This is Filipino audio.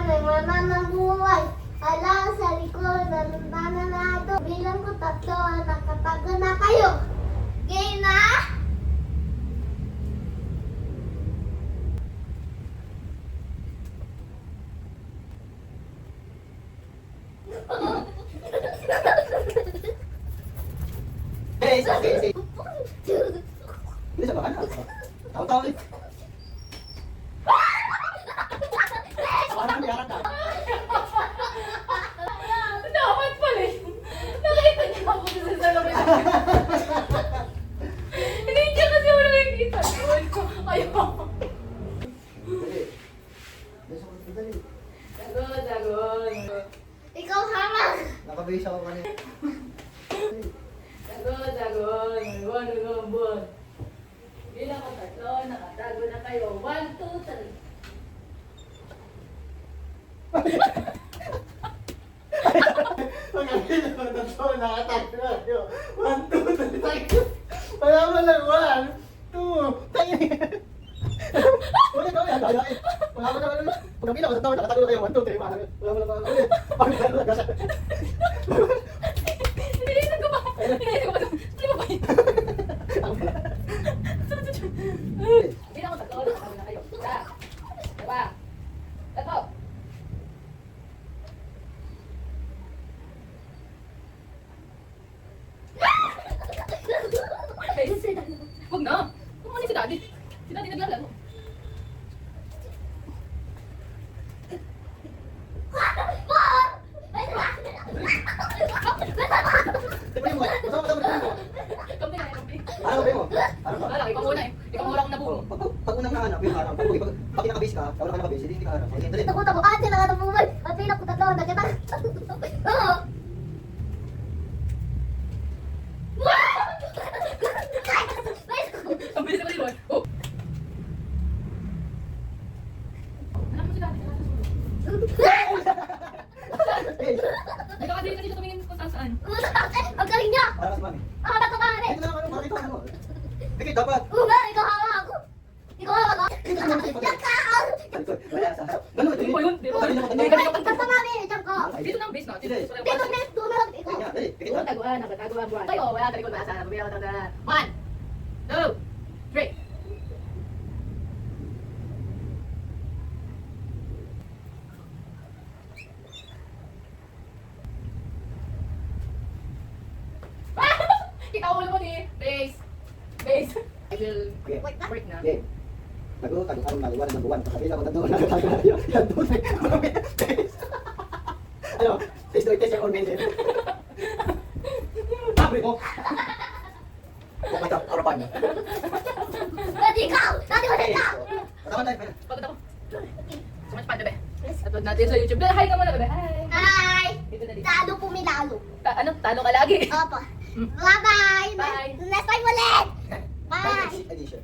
may mananambuhay. Ala sa likod, nananado. Bilang ko tatlo, nakatago na kayo. Game na? Hey, okay. Ini sama kan? Tahu-tahu nih. Orang biara kan? Dapat pala yun. Nakita niya ako sa salamin. Hindi niya kasi ako nakikita. Ayaw. Sagot, sagot. Ikaw hamang. Nakabase ako kanina. Sagot, sagot. Buwan. Bilang ko tatlo, nakatago na kayo. 1, 2, 3. Pagkakita ko na ito, nakatago na yun. 1, 2, 3. Wala mo lang, 1, 2, tayo. Wala ka, wala ka. Wala mo naman. Pagkakita ko sa tao, nakatago na kayo. 1, 2, 3. Wala mo lang. Pagkakita ko na. Iniisip ko ba? Hindi mo ba yun? Bilang ko tatlo, nakatago na kayo. 1, 2, 3. Huwag na. Kumanin si Daddy. Si Daddy naglalaro. Tingnan mo, masama ka mo. Kampi na, kampi. Ano ba mo? Ano ba? Wala, ikaw muna eh. Ikaw muna akong nabuo. Pag unang nahanap yung harap, pag nakabase ka, wala ka nakabase, hindi ka harap. Dali. Takot-takot. Ate, nakatabuhay. At bilang ko tatlo, nakita. Oo. Ang bilis naman ni Roy. Oh! Anak mo si Daddy. Hindi ka kasi tumingin kung saan. Ang galing niya. Para sa mami. Ako na kumari. Ito na ano, makita ano. Dikit dapat. Oo nga, ikaw hawa ako. Ikaw hawa ako. Ito na ako. Diyan ka ako. Wala sa harap. Ganun, Hindi mo yun. Di ba? Dali na Hindi matanda. ka Ikaw sa mami, diyan ka. Dito na ang base natin. Dito, next, doon na lang. Ikaw. Kanya, dali, dikit Doon na. taguan, nakataguan buwan. Tayo, wala talikod na sana. Pabila ko na. 1, 2, 3. Kita ulo mo ni base. Base. I will Okay. break na. Okay. Tago ang maliwan ng buwan. Pagkabila ko tatlo, nakatago na yun. Yan, doon. Ano? Test your own mention. Abre mo. Bukata, harapan mo. Dati ikaw. Dati wala ikaw. Katawan tayo, pala. Pagod ako. So much fun, bebe. Atod natin sa YouTube. Hi ka muna, bebe. Hi. Hi. Dito na dito. Talo pumilalo. Ano? Talo ka lagi. Opo. Bye-bye. Bye. Next time ulit. Bye. Bye. Edition.